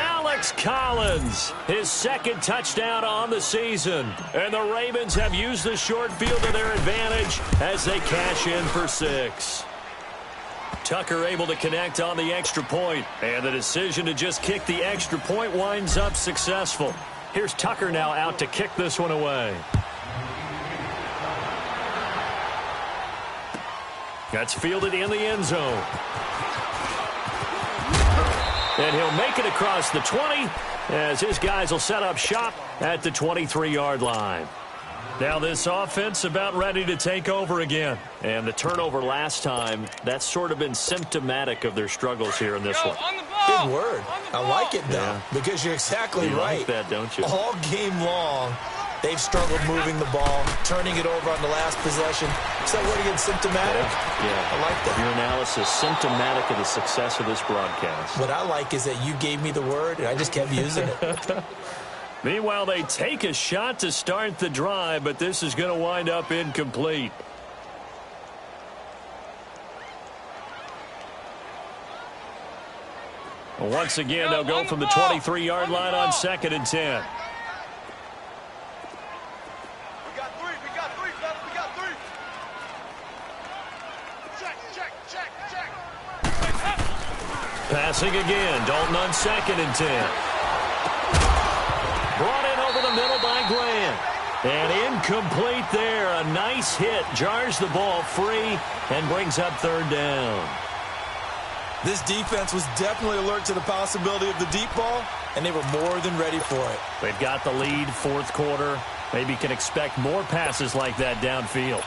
A: Alex Collins, his second touchdown on the season. And the Ravens have used the short field to their advantage as they cash in for 6. Tucker able to connect on the extra point, and the decision to just kick the extra point winds up successful. Here's Tucker now out to kick this one away. That's fielded in the end zone. And he'll make it across the 20 as his guys will set up shop at the 23-yard line. Now this offense about ready to take over again. And the turnover last time, that's sort of been symptomatic of their struggles here in this one.
C: Good word. I like it, though, because you're exactly right.
A: You like that, don't you?
C: All game long, they've struggled moving the ball, turning it over on the last possession. Is that word again, symptomatic?
A: Yeah.
C: I like that.
A: Your analysis, symptomatic of the success of this broadcast.
C: What I like is that you gave me the word, and I just kept using it.
A: Meanwhile, they take a shot to start the drive, but this is going to wind up incomplete. Once again, they'll go from the 23-yard line on 2nd and 10.
B: We got three, fellas, we got three. Check.
A: Passing again, Dalton on 2nd and 10. Brought in over the middle by Grant. And incomplete there. A nice hit. Jars the ball free and brings up 3rd down.
C: This defense was definitely alert to the possibility of the deep ball, and they were more than ready for it.
A: They've got the lead, 4th quarter. Maybe can expect more passes like that downfield.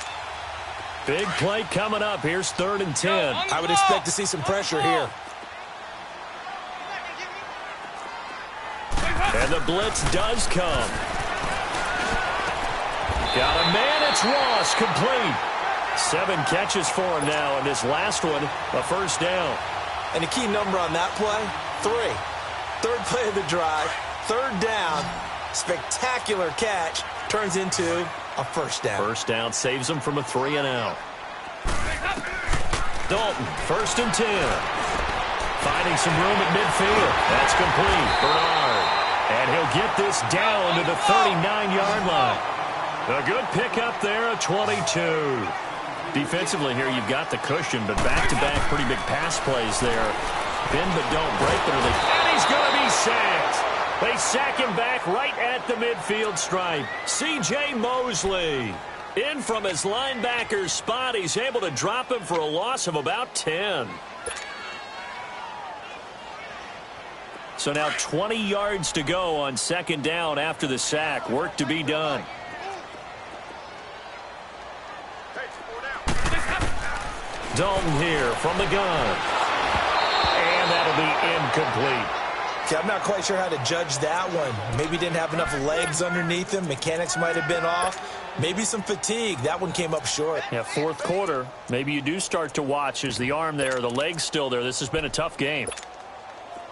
A: Big play coming up. Here's 3rd and 10.
C: I would expect to see some pressure here.
A: And the blitz does come. Got a man, it's Ross, complete. 7 catches for him now, and this last one, a first down.
C: And the key number on that play, 3. 3rd play of the drive, 3rd down, spectacular catch, turns into a first down.
A: First down saves him from a 3-and-out. Dalton, 1st and 10. Finding some room at midfield. That's complete. Bernard. And he'll get this down to the 39-yard line. A good pickup there, a 22. Defensively here, you've got the cushion, but back-to-back pretty big pass plays there. Bend but don't break. And he's going to be sacked. They sack him back right at the midfield stripe. C.J. Mosley in from his linebacker spot. He's able to drop him for a loss of about 10. So now 20 yards to go on 2nd down after the sack. Work to be done. Dalton here from the gun. And that'll be incomplete.
C: See, I'm not quite sure how to judge that one. Maybe didn't have enough legs underneath him. Mechanics might have been off. Maybe some fatigue. That one came up short.
A: Yeah, 4th quarter. Maybe you do start to watch as the arm there, the leg's still there. This has been a tough game.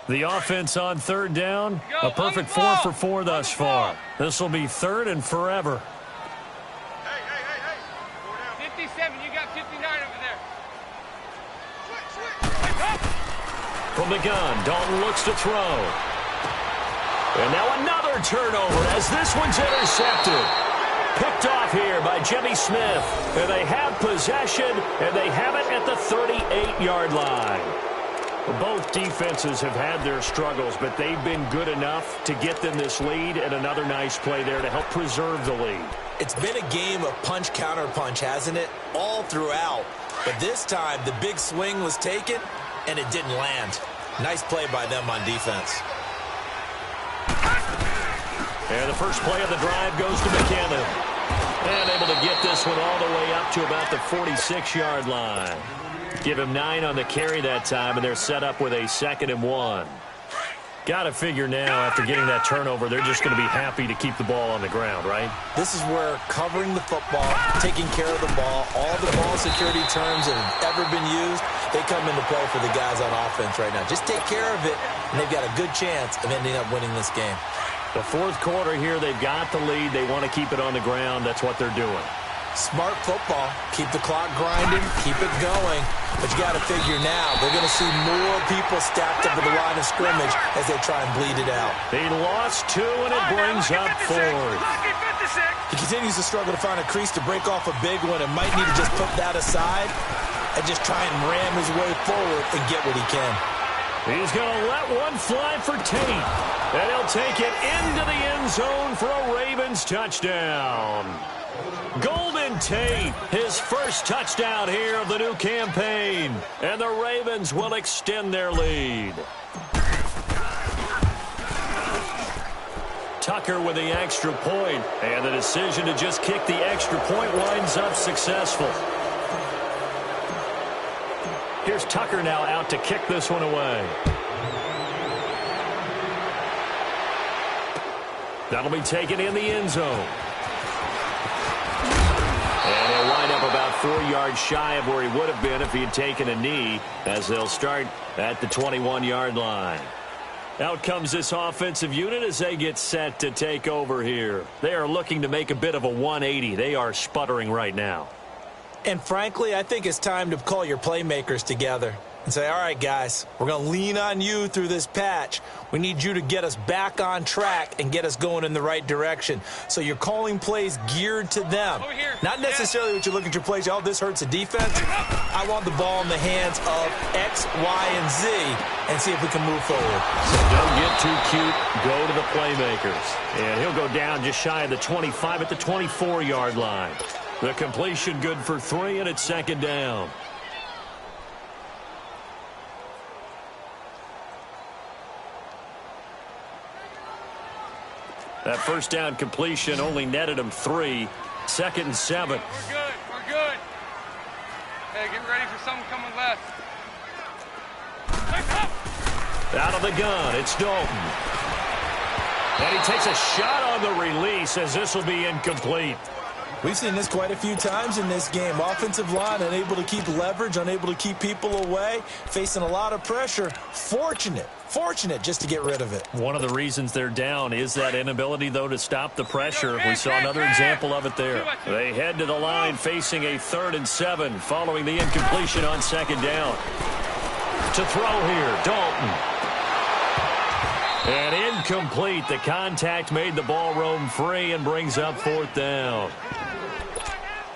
A: The offense on 3rd down, a perfect 4 for 4 thus far. This will be 3rd and forever. From the gun, Dalton looks to throw. And now another turnover as this one's intercepted. Picked off here by Jimmy Smith. And they have possession, and they have it at the 38-yard line. Both defenses have had their struggles, but they've been good enough to get them this lead, and another nice play there to help preserve the lead. It's been a game of punch-counter-punch, hasn't it? All throughout. But this time, the big swing was taken, and it didn't land. Nice play by them on defense. And the first play of the drive goes to McKinnon. And able to get this one all the way up to about the 46-yard line. Give him 9 on the carry that time, and they're set up with a 2nd and 1. Got to figure now, after getting that turnover, they're just going to be happy to keep the ball on the ground, right? This is where covering the football, taking care of the ball, all the ball security terms that have ever been used, they come into play for the guys on offense right now. Just take care of it, and they've got a good chance of ending up winning this game. The fourth quarter here, they've got the lead. They want to keep it on the ground. That's what they're doing. Smart football. Keep the clock grinding. Keep it going. But you got to figure now, they're going to see more people stacked up at the line of scrimmage as they try and bleed it out. He lost 2, and it brings up 4. He continues to struggle to find a crease to break off a big one and might need to just put that aside and just try and ram his way forward and get what he can. He's going to let one fly for Tate. And he'll take it into the end zone for a Ravens touchdown. Golden Tate, his first touchdown here of the new campaign. And the Ravens will extend their lead. Tucker with the extra point. And the decision to just kick the extra point winds up successful. Here's Tucker now out to kick this one away. That'll be taken in the end zone. And he'll wind up about 4 yards shy of where he would have been if he had taken a knee, as they'll start at the 21-yard line. Out comes this offensive unit as they get set to take over here. They are looking to make a bit of a 180. They are sputtering right now. And frankly, I think it's time to call your playmakers together and say, all right, guys, we're going to lean on you through this patch. We need you to get us back on track and get us going in the right direction. So you're calling plays geared to them. Not necessarily what you look at your plays, oh, this hurts the defense. I want the ball in the hands of X, Y, and Z and see if we can move forward. So don't get too cute. Go to the playmakers. And he'll go down just shy of the 25 at the 24-yard line. The completion good for 3, and it's 2nd down. That first down completion only netted him 3. 2nd and 7.
B: We're good. We're good. Hey, get ready for something coming left.
A: Out of the gun, it's Dalton. And he takes a shot on the release as this will be incomplete. We've seen this quite a few times in this game. Offensive line unable to keep leverage, unable to keep people away, facing a lot of pressure. Fortunate just to get rid of it. One of the reasons they're down is that inability, though, to stop the pressure. We saw another example of it there. They head to the line facing a 3rd and 7 following the incompletion on 2nd down. To throw here, Dalton. And incomplete. The contact made the ball roam free and brings up 4th down.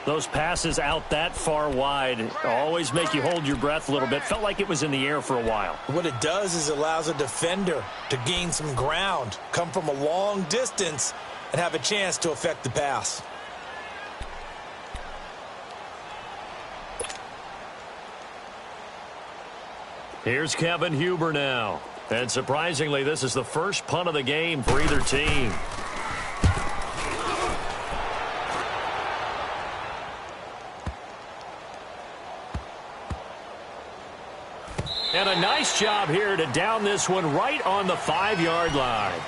A: Those passes out that far wide always make you hold your breath a little bit. Felt like it was in the air for a while. What it does is it allows a defender to gain some ground, come from a long distance, and have a chance to affect the pass. Here's Kevin Huber now. And surprisingly, this is the first punt of the game for either team. And a nice job here to down this one right on the 5-yard line.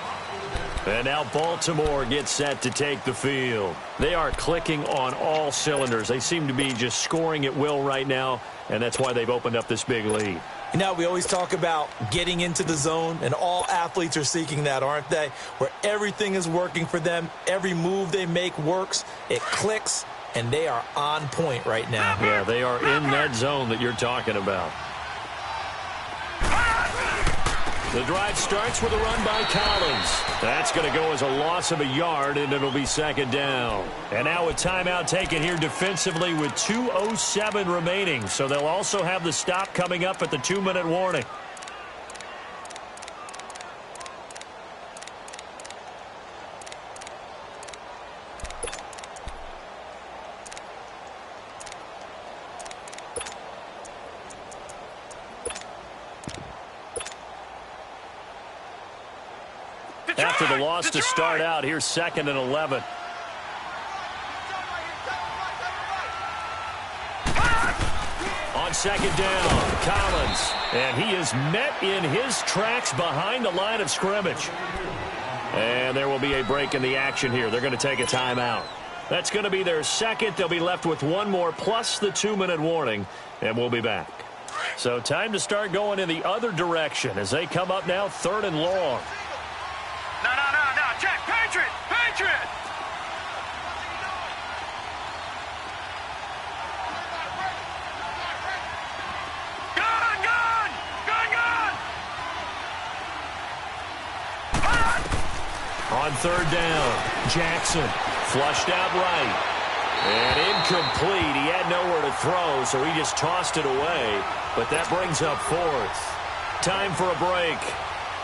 A: And now Baltimore gets set to take the field. They are clicking on all cylinders. They seem to be just scoring at will right now, and that's why they've opened up this big lead. You know, we always talk about getting into the zone, and all athletes are seeking that, aren't they? Where everything is working for them. Every move they make works. It clicks, and they are on point right now. Yeah, they are in that zone that you're talking about. The drive starts with a run by Collins. That's going to go as a loss of a yard, and it'll be second down. And now a timeout taken here defensively with 2:07 remaining. So they'll also have the stop coming up at the 2-minute warning. After the loss to start out, here's 2nd and 11. On second down, Collins. And he is met in his tracks behind the line of scrimmage. And there will be a break in the action here. They're going to take a timeout. That's going to be their second. They'll be left with one more plus the 2-minute warning. And we'll be back. So time to start going in the other direction as they come up now 3rd and long.
B: No. Check. Patriot. Gun.
A: On 3rd down, Jackson flushed out right. And incomplete. He had nowhere to throw, so he just tossed it away. But that brings up 4th. Time for a break.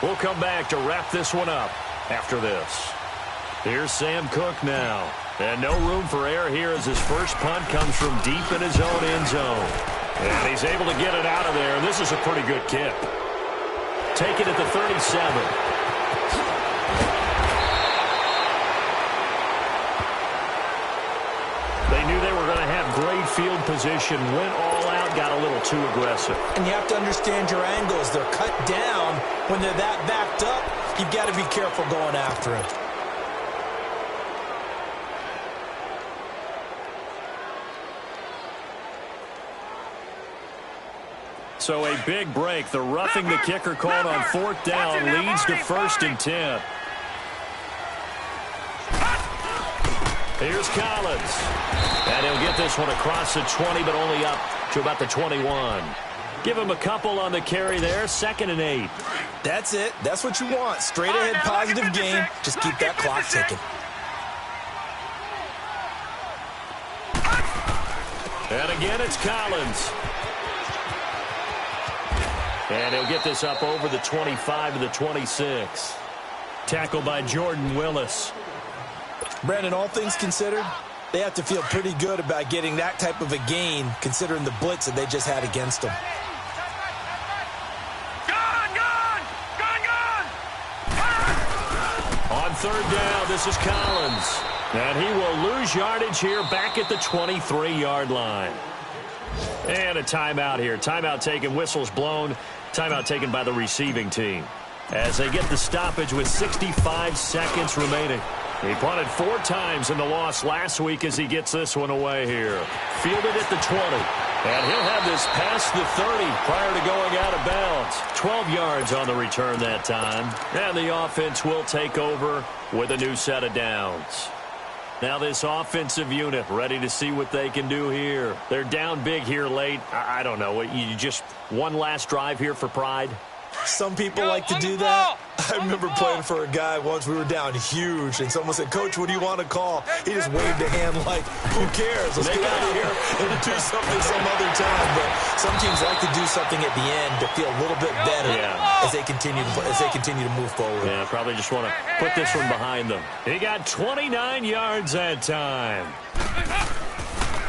A: We'll come back to wrap this one up after this. Here's Sam Cook now. And no room for error here as his first punt comes from deep in his own end zone. And he's able to get it out of there. And this is a pretty good kick. Take it at the 37. They knew they were going to have great field position, went all out, got a little too aggressive.
C: And you have to understand your angles. They're cut down. When they're that backed up, you've got to be careful going after it.
A: So a big break. The roughing the kicker called on 4th down leads to 1st and 10. Here's Collins. And he'll get this one across the 20, but only up to about the 21. Give him a couple on the carry there. 2nd and 8.
C: That's it. That's what you want. Straight ahead positive game. Just keep that clock ticking.
A: And again, it's Collins. And he'll get this up over the 25 to the 26. Tackled by Jordan Willis.
C: Brandon, all things considered, they have to feel pretty good about getting that type of a gain, considering the blitz that they just had against them.
A: On 3rd down, this is Collins. And he will lose yardage here back at the 23-yard line. And a timeout here. Timeout taken, whistles blown. Timeout taken by the receiving team. As they get the stoppage with 65 seconds remaining. He punted 4 times in the loss last week as he gets this one away here. Fielded at the 20. And he'll have this past the 30 prior to going out of bounds. 12 yards on the return that time. And the offense will take over with a new set of downs. Now this offensive unit ready to see what they can do here. They're down big here late. I don't know. You just one last drive here for pride?
C: Some people like to do that. I remember playing for a guy once. We were down huge, and someone said, "Coach, what do you want to call?" He just waved a hand like, "Who cares? Let's get out of here and do something some other time." But some teams like to do something at the end to feel a little bit better as they continue to move forward.
A: Yeah, probably just want to put this one behind them. He got 29 yards that time.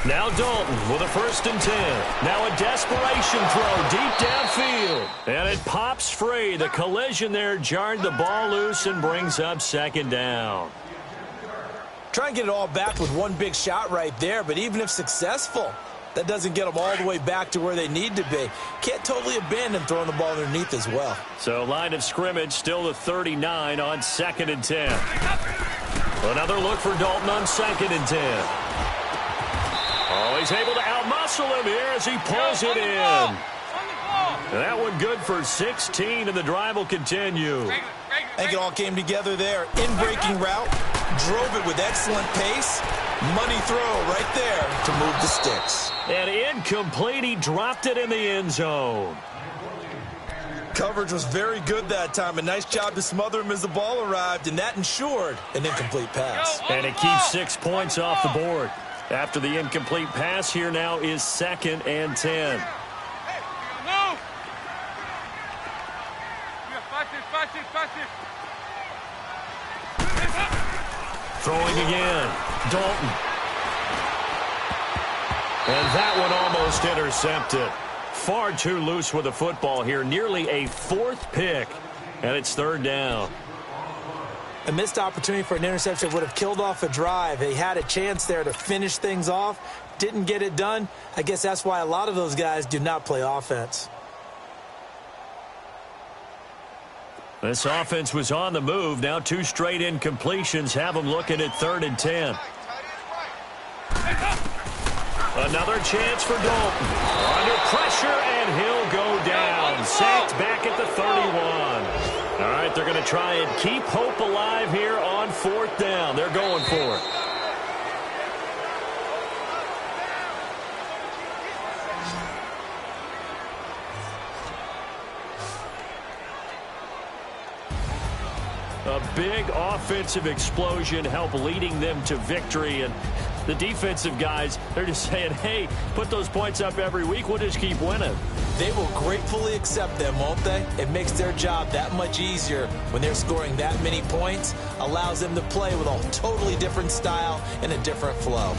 A: Now Dalton with a 1st and 10. Now a desperation throw deep downfield. And it pops free. The collision there jarred the ball loose and brings up 2nd down.
C: Try and get it all back with one big shot right there, but even if successful, that doesn't get them all the way back to where they need to be. Can't totally abandon throwing the ball underneath as well.
A: So line of scrimmage still the 39 on 2nd and 10. Another look for Dalton on 2nd and 10. Oh, he's able to outmuscle him here as he pulls it in. And that one good for 16, and the drive will continue.
C: I think it all came together there. In-breaking route, drove it with excellent pace. Money throw right there to move the sticks.
A: And incomplete, he dropped it in the end zone.
C: Coverage was very good that time. A nice job to smother him as the ball arrived, and that ensured an incomplete pass.
A: And it keeps 6 points off the board. After the incomplete pass, here now is 2nd and 10. Throwing again. Dalton. And that one almost intercepted. Far too loose with the football here. Nearly a 4th pick. And it's 3rd down.
C: A missed opportunity for an interception would have killed off a drive. He had a chance there to finish things off. Didn't get it done. I guess that's why a lot of those guys do not play offense.
A: This offense was on the move. Now 2 straight incompletions have them looking at 3rd and 10. Another chance for Dalton. Under pressure, and he'll go down. Sacked back at the 31. All right, they're going to try and keep hope alive here on 4th down. They're going for it. A big offensive explosion helped leading them to victory. And the defensive guys, they're just saying, hey, put those points up every week. We'll just keep winning.
C: They will gratefully accept them, won't they? It makes their job that much easier when they're scoring that many points. Allows them to play with a totally different style and a different flow.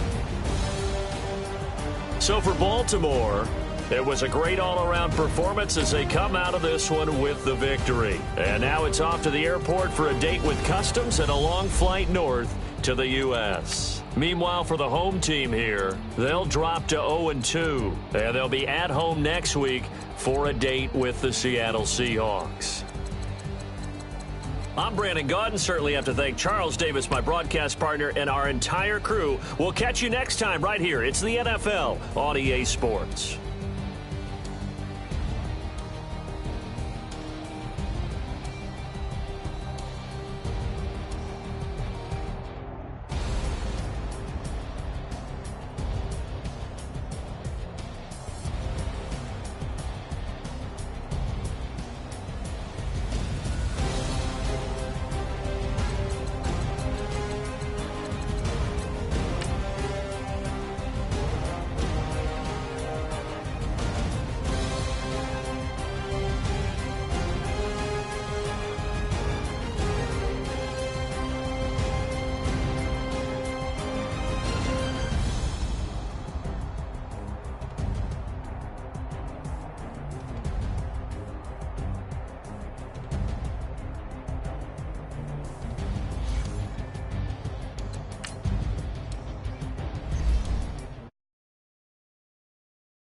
A: So for Baltimore, it was a great all-around performance as they come out of this one with the victory. And now it's off to the airport for a date with Customs and a long flight north to the U.S. Meanwhile, for the home team here, they'll drop to 0-2. And they'll be at home next week for a date with the Seattle Seahawks. I'm Brandon Gaudin. Certainly have to thank Charles Davis, my broadcast partner, and our entire crew. We'll catch you next time right here. It's the NFL on EA Sports.